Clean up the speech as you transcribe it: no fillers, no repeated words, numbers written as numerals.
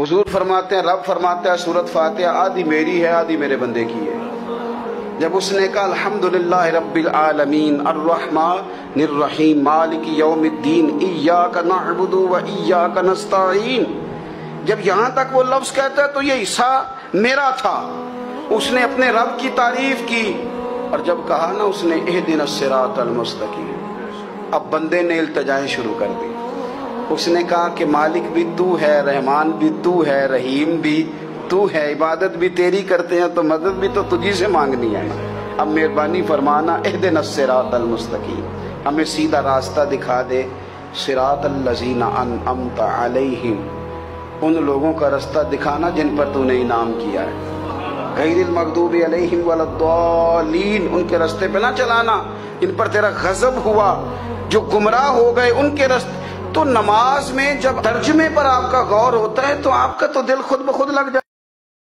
حضور فرماتے ہیں، رب فرماتا ہے سورۃ فاتحہ آدھی میری ہے آدھی میرے بندے کی ہے۔ جب اس نے کہا الحمدللہ رب العالمین الرحمن الرحیم مالک یوم الدین ایاک نعبد و ایاک نستعین، جب یہاں تک وہ لفظ کہتا ہے تو یہ حصہ میرا تھا۔ اس نے اپنے رب کی تعریف کی، اور جب کہا نا اس نے اہدنا الصراط المستقیم، اب بندے نے التجائیں شروع کر دی۔ اس نے کہا کہ مالک بھی تو ہے، رحمان بھی تو ہے، رحیم بھی تو ہے، عبادت بھی تیری کرتے ہیں تو مدد بھی تو تجھی سے مانگنی ہے نا، اب مہربانی فرمانا اہدنا الصراط المستقیم، ہمیں سیدھا راستہ دکھا دے، صراط الذین انعمت علیہم، ان لوگوں کا راستہ دکھانا جن پر تو نے انعام کیا ہے، غیر المغضوب علیہم ولا الضالین، ان کے راستے پہ نہ چلانا جن پر تیرا غضب ہوا، جو گمراہ ہو گئے ان کے راستے۔ تو نماز میں جب ترجمے پر آپ کا غور ہوتا ہے تو آپ کا تو دل خود بخود لگ جاتا ہے۔